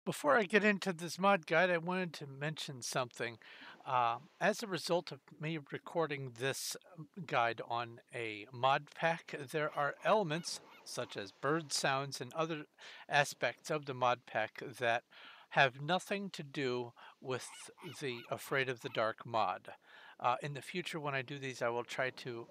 Before I get into this mod guide, I wanted to mention something. As a result of me recording this guide on a mod pack, there are elements such as bird sounds and other aspects of the mod pack that have nothing to do with the Afraid of the Dark mod. In the future, when I do these, I will try to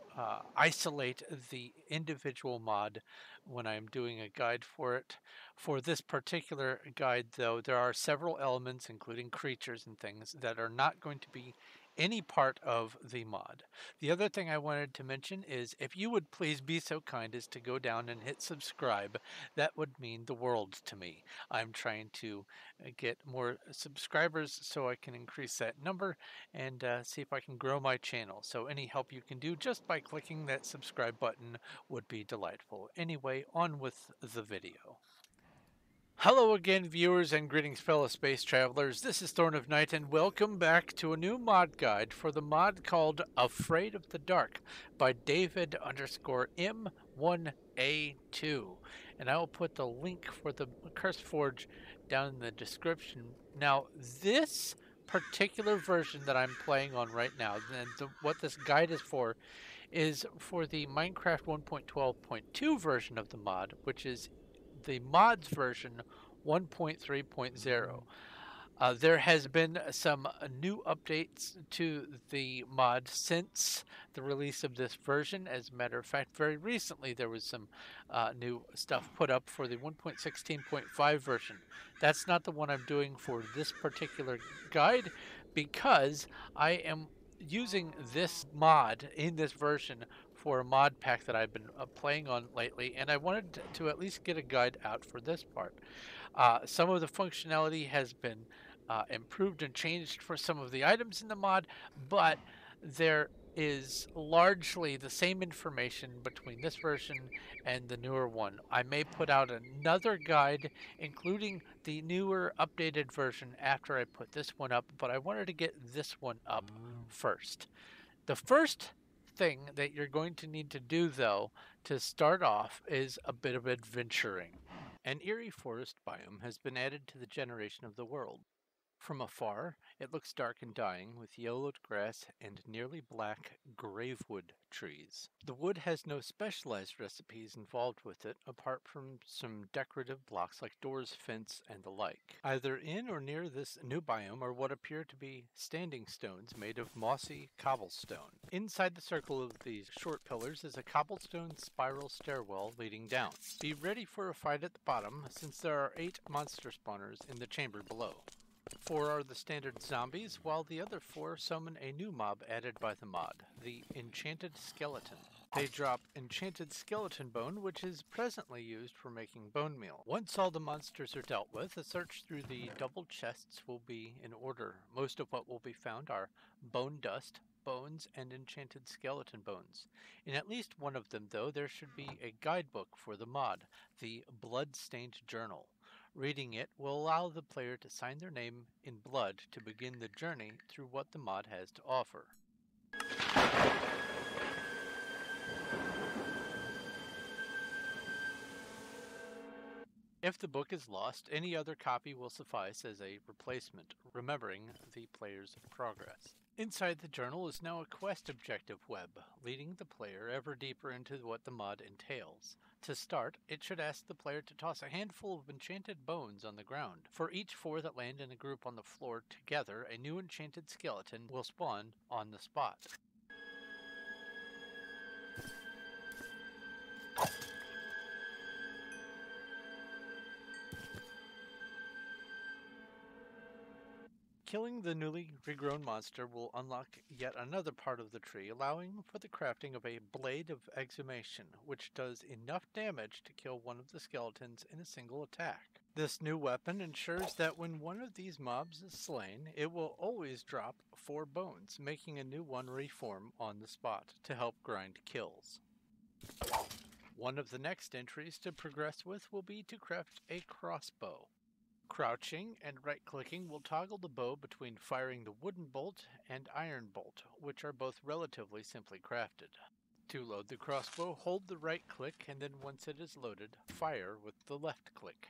isolate the individual mod when I'm doing a guide for it. For this particular guide, though, there are several elements, including creatures and things, that are not going to be any part of the mod. The other thing I wanted to mention is if you would please be so kind as to go down and hit subscribe, that would mean the world to me. I'm trying to get more subscribers so I can increase that number and see if I can grow my channel. So any help you can do just by clicking that subscribe button would be delightful. Anyway, on with the video. Hello again, viewers, and greetings, fellow space travelers. This is Thorn of Night, and welcome back to a new mod guide for the mod called Afraid of the Dark by David underscore M1A2. And I will put the link for the Curse Forge down in the description. Now, this particular version that I'm playing on right now, and what this guide is for the Minecraft 1.12.2 version of the mod, which is the mods version 1.3.0. There has been some new updates to the mod since the release of this version. As a matter of fact, very recently there was some new stuff put up for the 1.16.5 version. That's not the one I'm doing for this particular guide because I am using this mod in this version for a mod pack that I've been playing on lately, and I wanted to at least get a guide out for this part. Some of the functionality has been improved and changed for some of the items in the mod, but there is largely the same information between this version and the newer one. I may put out another guide, including the newer updated version after I put this one up, but I wanted to get this one up first. The first thing that you're going to need to do, though, to start off is a bit of adventuring. An Eerie Forest biome has been added to the generation of the world. From afar, it looks dark and dying, with yellowed grass and nearly black gravewood trees. The wood has no specialized recipes involved with it, apart from some decorative blocks like doors, fence, and the like. Either in or near this new biome are what appear to be standing stones made of mossy cobblestone. Inside the circle of these short pillars is a cobblestone spiral stairwell leading down. Be ready for a fight at the bottom, since there are 8 monster spawners in the chamber below. 4 are the standard zombies, while the other 4 summon a new mob added by the mod, the Enchanted Skeleton. They drop Enchanted Skeleton Bone, which is presently used for making bone meal. Once all the monsters are dealt with, a search through the double chests will be in order. Most of what will be found are bone dust, bones, and enchanted skeleton bones. In at least one of them, though, there should be a guidebook for the mod, the Blood-Stained Journal. Reading it will allow the player to sign their name in blood to begin the journey through what the mod has to offer. If the book is lost, any other copy will suffice as a replacement, remembering the player's progress. Inside the journal is now a quest objective web, leading the player ever deeper into what the mod entails. To start, it should ask the player to toss a handful of enchanted bones on the ground. For each 4 that land in a group on the floor together, a new enchanted skeleton will spawn on the spot. Killing the newly regrown monster will unlock yet another part of the tree, allowing for the crafting of a Blade of Exhumation, which does enough damage to kill one of the skeletons in a single attack. This new weapon ensures that when one of these mobs is slain, it will always drop 4 bones, making a new one reform on the spot to help grind kills. One of the next entries to progress with will be to craft a crossbow. Crouching and right-clicking will toggle the bow between firing the wooden bolt and iron bolt, which are both relatively simply crafted. To load the crossbow, hold the right click, and then once it is loaded, fire with the left click.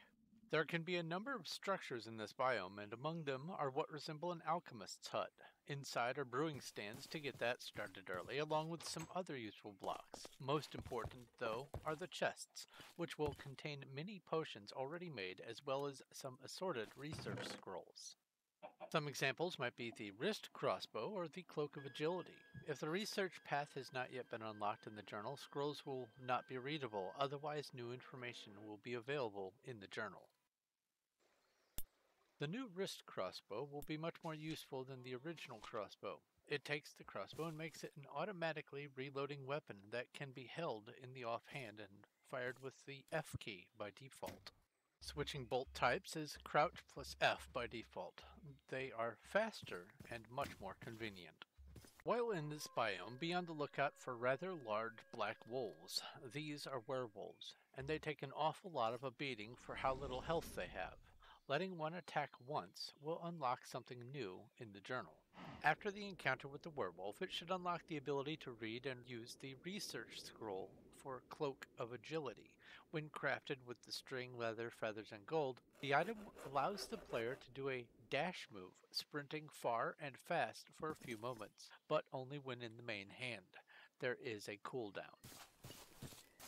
There can be a number of structures in this biome, and among them are what resemble an alchemist's hut. Inside are brewing stands to get that started early, along with some other useful blocks. Most important, though, are the chests, which will contain many potions already made, as well as some assorted research scrolls. Some examples might be the wrist crossbow or the cloak of agility. If the research path has not yet been unlocked in the journal, scrolls will not be readable, otherwise new information will be available in the journal. The new wrist crossbow will be much more useful than the original crossbow. It takes the crossbow and makes it an automatically reloading weapon that can be held in the offhand and fired with the F key by default. Switching bolt types is crouch plus F by default. They are faster and much more convenient. While in this biome, be on the lookout for rather large black wolves. These are werewolves, and they take an awful lot of a beating for how little health they have. Letting one attack once will unlock something new in the journal. After the encounter with the werewolf, it should unlock the ability to read and use the research scroll for Cloak of Agility. When crafted with the string, leather, feathers, and gold, the item allows the player to do a dash move, sprinting far and fast for a few moments, but only when in the main hand. There is a cooldown.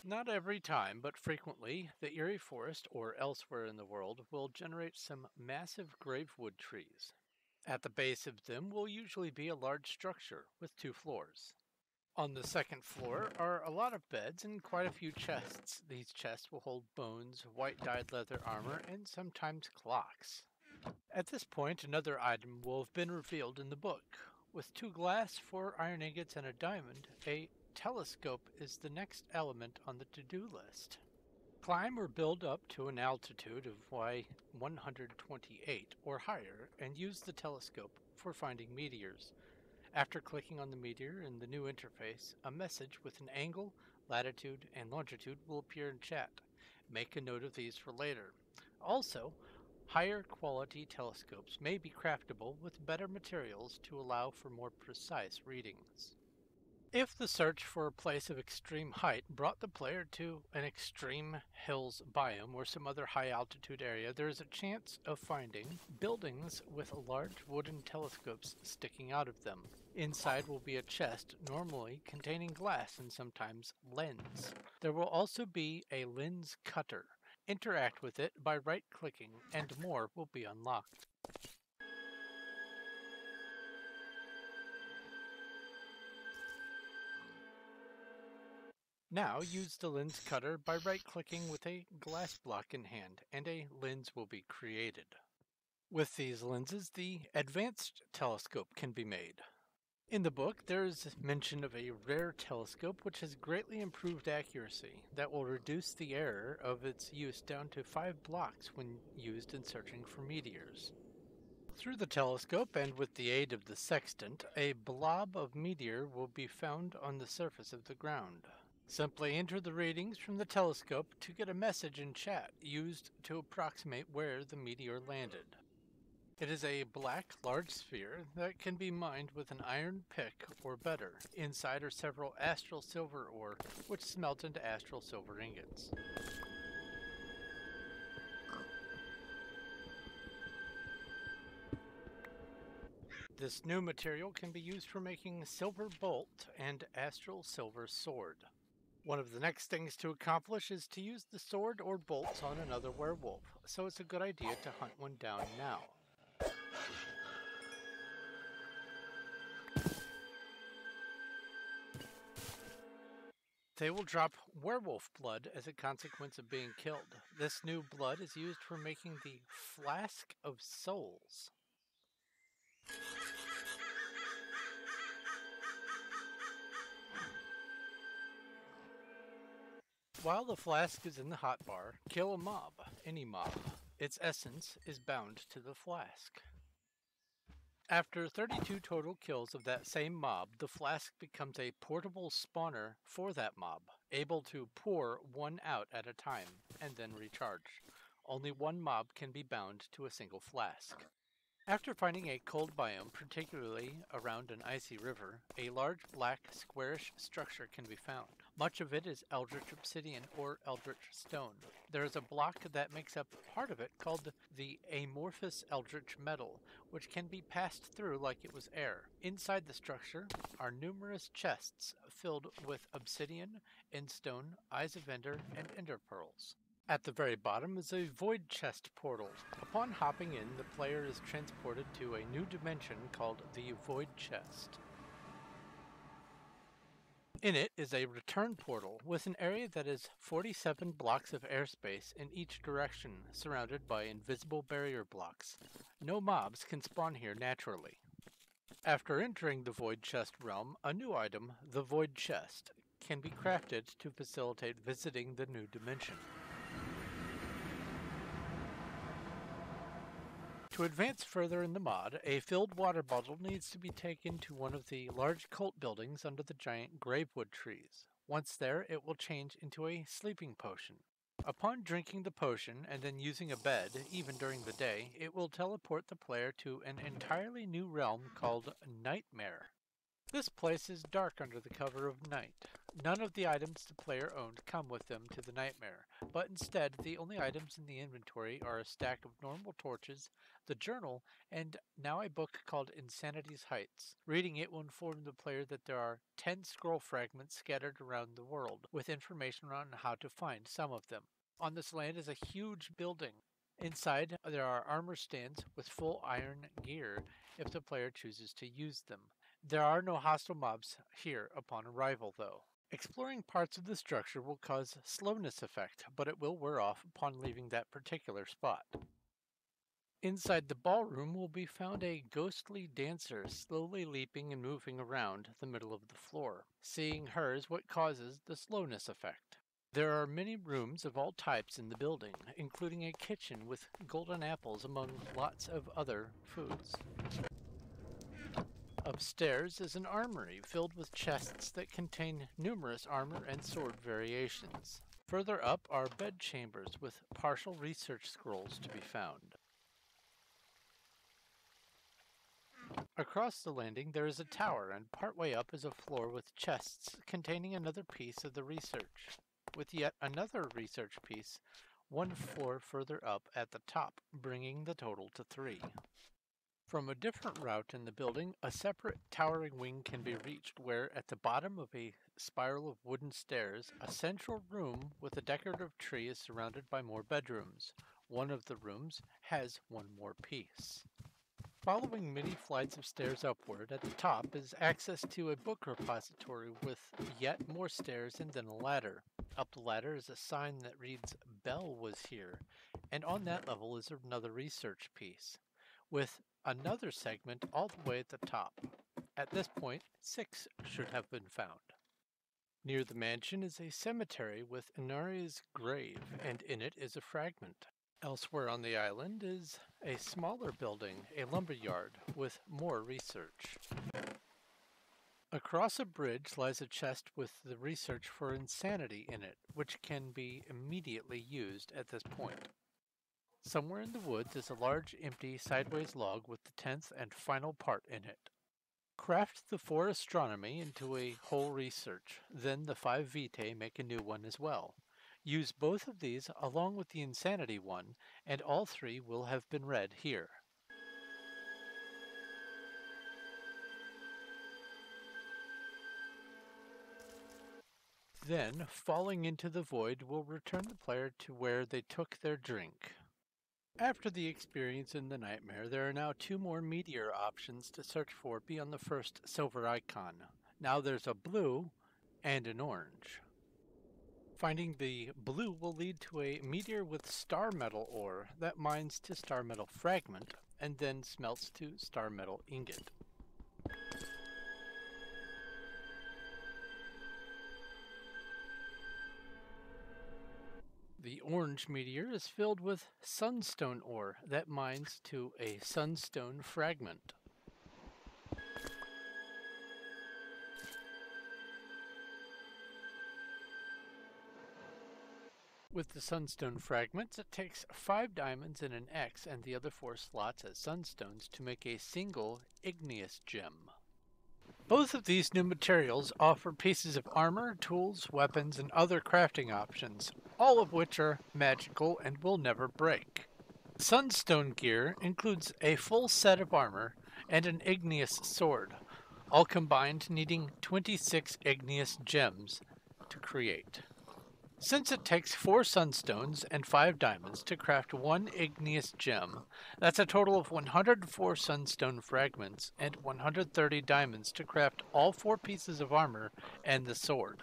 Not every time, but frequently, the Eerie Forest or elsewhere in the world will generate some massive Gravewood trees. At the base of them will usually be a large structure with 2 floors. On the second floor are a lot of beds and quite a few chests. These chests will hold bones, white dyed leather armor, and sometimes clocks. At this point, another item will have been revealed in the book. With 2 glass, 4 iron ingots, and a diamond, a telescope is the next element on the to-do list. Climb or build up to an altitude of 128 or higher and use the telescope for finding meteors. After clicking on the meteor in the new interface, a message with an angle, latitude, and longitude will appear in chat. Make a note of these for later. Also, higher quality telescopes may be craftable with better materials to allow for more precise readings. If the search for a place of extreme height brought the player to an extreme hills biome or some other high altitude area, there is a chance of finding buildings with large wooden telescopes sticking out of them. Inside will be a chest, normally containing glass and sometimes lens. There will also be a lens cutter. Interact with it by right-clicking, and more will be unlocked. Now use the lens cutter by right-clicking with a glass block in hand, and a lens will be created. With these lenses, the advanced telescope can be made. In the book, there is mention of a rare telescope which has greatly improved accuracy that will reduce the error of its use down to 5 blocks when used in searching for meteors. Through the telescope and with the aid of the sextant, a blob of meteor will be found on the surface of the ground. Simply enter the readings from the telescope to get a message in chat used to approximate where the meteor landed. It is a black, large sphere that can be mined with an iron pick or better. Inside are several astral silver ore, which smelt into astral silver ingots. This new material can be used for making silver bolt and astral silver sword. One of the next things to accomplish is to use the sword or bolts on another werewolf, so it's a good idea to hunt one down now. They will drop werewolf blood as a consequence of being killed. This new blood is used for making the Flask of Souls. While the flask is in the hotbar, kill a mob, any mob. Its essence is bound to the flask. After 32 total kills of that same mob, the flask becomes a portable spawner for that mob, able to pour one out at a time, and then recharge. Only one mob can be bound to a single flask. After finding a cold biome, particularly around an icy river, a large black squarish structure can be found. Much of it is eldritch obsidian or eldritch stone. There is a block that makes up part of it called the amorphous eldritch metal, which can be passed through like it was air. Inside the structure are numerous chests filled with obsidian, endstone, eyes of ender, and ender pearls. At the very bottom is a void chest portal. Upon hopping in, the player is transported to a new dimension called the void chest. In it is a return portal with an area that is 47 blocks of airspace in each direction, surrounded by invisible barrier blocks. No mobs can spawn here naturally. After entering the Void Chest realm, a new item, the Void Chest, can be crafted to facilitate visiting the new dimension. To advance further in the mod, a filled water bottle needs to be taken to one of the large cult buildings under the giant Gravewood trees. Once there, it will change into a sleeping potion. Upon drinking the potion and then using a bed, even during the day, it will teleport the player to an entirely new realm called Nightmare. This place is dark under the cover of night. None of the items the player owned come with them to the Nightmare, but instead the only items in the inventory are a stack of normal torches, the journal, and now a book called Insanity's Heights. Reading it will inform the player that there are 10 scroll fragments scattered around the world, with information on how to find some of them. On this land is a huge building. Inside, there are armor stands with full iron gear if the player chooses to use them. There are no hostile mobs here upon arrival, though. Exploring parts of the structure will cause slowness effect, but it will wear off upon leaving that particular spot. Inside the ballroom will be found a ghostly dancer slowly leaping and moving around the middle of the floor. Seeing her is what causes the slowness effect. There are many rooms of all types in the building, including a kitchen with golden apples among lots of other foods. Upstairs is an armory filled with chests that contain numerous armor and sword variations. Further up are bed chambers with partial research scrolls to be found. Across the landing there is a tower, and partway up is a floor with chests containing another piece of the research, with yet another research piece one floor further up at the top, bringing the total to 3. From a different route in the building, a separate towering wing can be reached where, at the bottom of a spiral of wooden stairs, a central room with a decorative tree is surrounded by more bedrooms. One of the rooms has one more piece. Following many flights of stairs upward, at the top is access to a book repository with yet more stairs and then a ladder. Up the ladder is a sign that reads, "Bell was here," and on that level is another research piece, with another segment all the way at the top. At this point, 6 should have been found. Near the mansion is a cemetery with Inari's grave, and in it is a fragment. Elsewhere on the island is a smaller building, a lumberyard, with more research. Across a bridge lies a chest with the research for insanity in it, which can be immediately used at this point. Somewhere in the woods is a large, empty, sideways log with the 10th and final part in it. Craft the 4 astronomy into a whole research, then the 5 vitae make a new one as well. Use both of these along with the insanity one, and all 3 will have been read here. Then, falling into the void will return the player to where they took their drink. After the experience in the Nightmare, there are now 2 more meteor options to search for beyond the first silver icon. Now there's a blue and an orange. Finding the blue will lead to a meteor with star metal ore that mines to star metal fragment and then smelts to star metal ingot. The orange meteor is filled with sunstone ore that mines to a sunstone fragment. With the sunstone fragments, it takes 5 diamonds and an X and the other 4 slots as sunstones to make a single igneous gem. Both of these new materials offer pieces of armor, tools, weapons, and other crafting options, all of which are magical and will never break. Sunstone gear includes a full set of armor and an igneous sword, all combined needing 26 igneous gems to create. Since it takes 4 sunstones and 5 diamonds to craft one igneous gem, that's a total of 104 sunstone fragments and 130 diamonds to craft all 4 pieces of armor and the sword.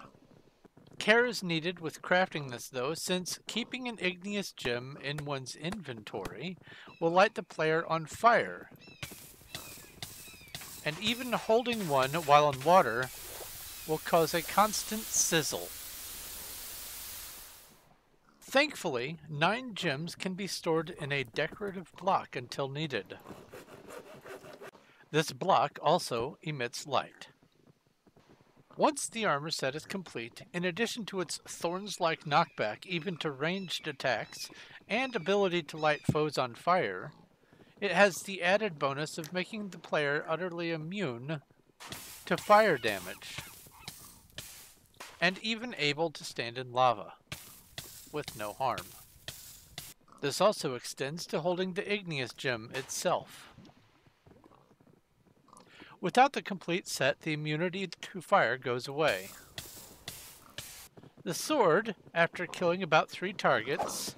Care is needed with crafting this though, since keeping an igneous gem in one's inventory will light the player on fire, and even holding one while on water will cause a constant sizzle. Thankfully, 9 gems can be stored in a decorative block until needed. This block also emits light. Once the armor set is complete, in addition to its thorns-like knockback even to ranged attacks and ability to light foes on fire, it has the added bonus of making the player utterly immune to fire damage, and even able to stand in lava with no harm. This also extends to holding the igneous gem itself. Without the complete set, the immunity to fire goes away. The sword, after killing about 3 targets,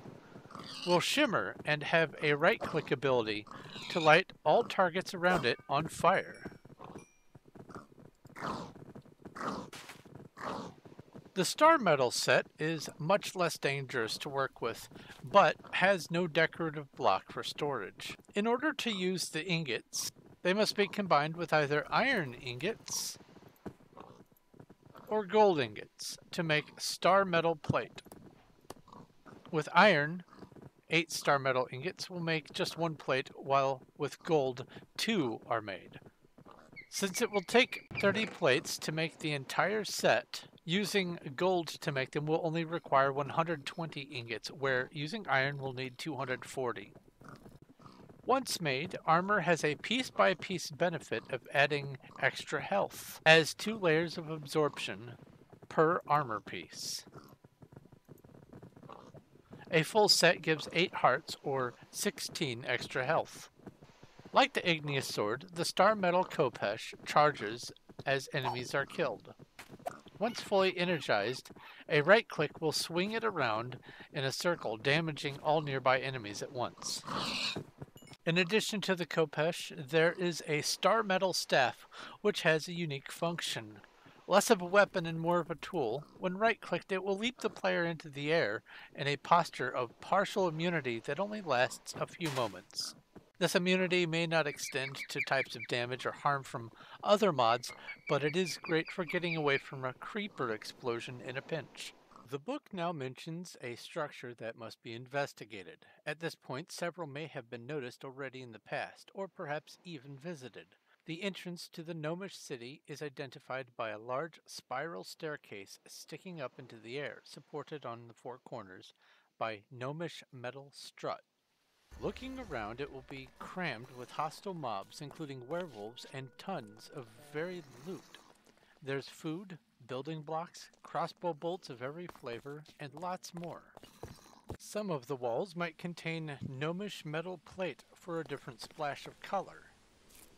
will shimmer and have a right-click ability to light all targets around it on fire. The star metal set is much less dangerous to work with, but has no decorative block for storage. In order to use the ingots, they must be combined with either iron ingots or gold ingots to make star metal plate. With iron, 8 star metal ingots will make just 1 plate, while with gold, 2 are made. Since it will take 30 plates to make the entire set, using gold to make them will only require 120 ingots, where using iron will need 240. Once made, armor has a piece-by-piece benefit of adding extra health, as 2 layers of absorption per armor piece. A full set gives 8 hearts, or 16 extra health. Like the igneous sword, the star metal khopesh charges as enemies are killed. Once fully energized, a right-click will swing it around in a circle, damaging all nearby enemies at once. In addition to the khopesh, there is a star metal staff, which has a unique function. Less of a weapon and more of a tool, when right-clicked it will leap the player into the air in a posture of partial immunity that only lasts a few moments. This immunity may not extend to types of damage or harm from other mods, but it is great for getting away from a creeper explosion in a pinch. The book now mentions a structure that must be investigated. At this point, several may have been noticed already in the past, or perhaps even visited. The entrance to the Gnomish City is identified by a large spiral staircase sticking up into the air, supported on the 4 corners by gnomish metal strut. Looking around, it will be crammed with hostile mobs, including werewolves and tons of varied loot. There's food, building blocks, crossbow bolts of every flavor, and lots more. Some of the walls might contain gnomish metal plate for a different splash of color.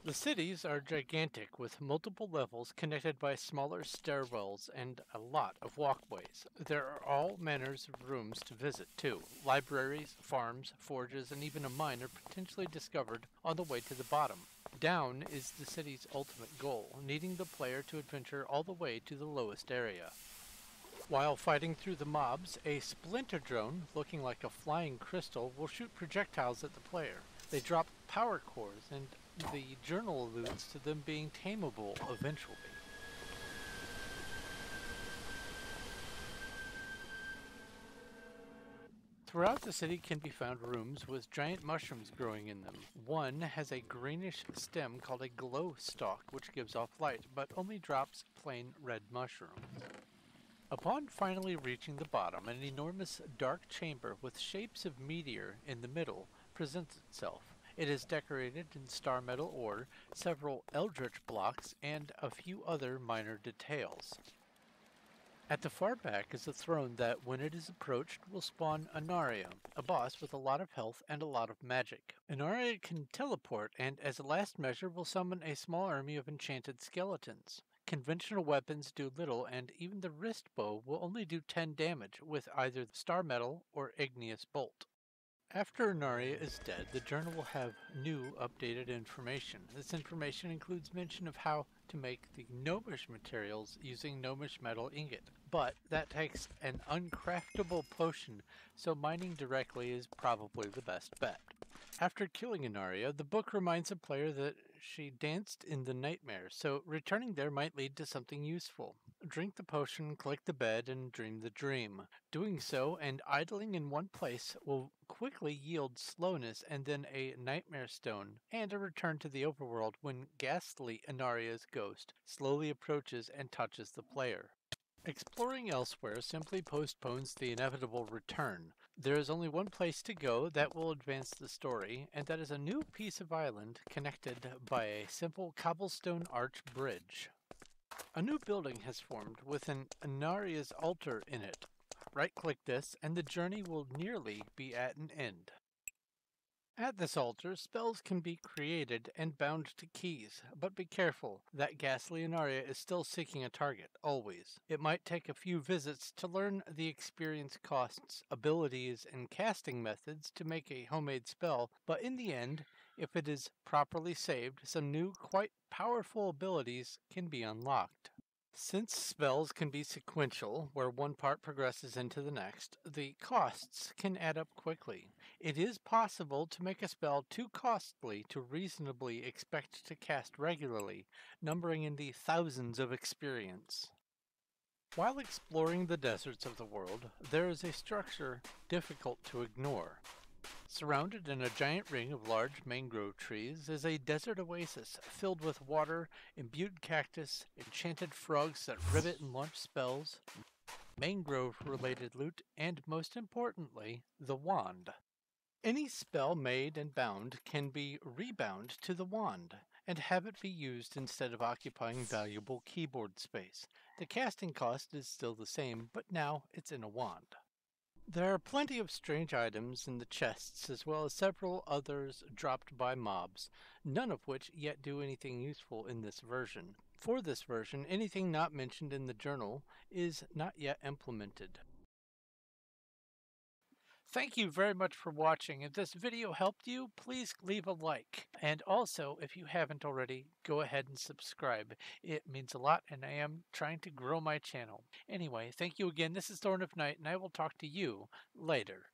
The cities are gigantic, with multiple levels connected by smaller stairwells and a lot of walkways. There are all manners of rooms to visit, too. Libraries, farms, forges, and even a mine are potentially discovered on the way to the bottom. Down is the city's ultimate goal, needing the player to adventure all the way to the lowest area. While fighting through the mobs, a splinter drone, looking like a flying crystal, will shoot projectiles at the player. They drop power cores, and the journal alludes to them being tameable eventually. Throughout the city can be found rooms with giant mushrooms growing in them. One has a greenish stem called a glow stalk, which gives off light, but only drops plain red mushrooms. Upon finally reaching the bottom, an enormous dark chamber with shapes of meteor in the middle presents itself. It is decorated in star metal ore, several eldritch blocks, and a few other minor details. At the far back is a throne that, when it is approached, will spawn Anaria, a boss with a lot of health and a lot of magic. Anaria can teleport, and as a last measure will summon a small army of enchanted skeletons. Conventional weapons do little, and even the wrist bow will only do 10 damage with either the star metal or igneous bolt. After Inaria is dead, the journal will have new, updated information. This information includes mention of how to make the Gnomish materials using Gnomish metal ingot, but that takes an uncraftable potion, so mining directly is probably the best bet. After killing Inaria, the book reminds the player that she danced in the nightmare, so returning there might lead to something useful. Drink the potion, click the bed, and dream the dream. Doing so and idling in one place will quickly yield slowness and then a nightmare stone, and a return to the overworld when ghastly Inaria's ghost slowly approaches and touches the player. Exploring elsewhere simply postpones the inevitable return. There is only one place to go that will advance the story, and that is a new piece of island connected by a simple cobblestone arch bridge. A new building has formed with an Inaria's altar in it. Right-click this, and the journey will nearly be at an end. At this altar, spells can be created and bound to keys, but be careful, that ghastly Inaria is still seeking a target, always. It might take a few visits to learn the experience costs, abilities, and casting methods to make a homemade spell, but in the end, if it is properly saved, some new, quite powerful abilities can be unlocked. Since spells can be sequential, where one part progresses into the next, the costs can add up quickly. It is possible to make a spell too costly to reasonably expect to cast regularly, numbering in the thousands of experience. While exploring the deserts of the world, there is a structure difficult to ignore. Surrounded in a giant ring of large mangrove trees is a desert oasis filled with water, imbued cactus, enchanted frogs that rivet and launch spells, mangrove-related loot, and most importantly, the wand. Any spell made and bound can be rebound to the wand, and have it be used instead of occupying valuable keyboard space. The casting cost is still the same, but now it's in a wand. There are plenty of strange items in the chests, as well as several others dropped by mobs, none of which yet do anything useful in this version. For this version, anything not mentioned in the journal is not yet implemented. Thank you very much for watching. If this video helped you, please leave a like. And also, if you haven't already, go ahead and subscribe. It means a lot, and I am trying to grow my channel. Anyway, thank you again. This is Thorn of Night, and I will talk to you later.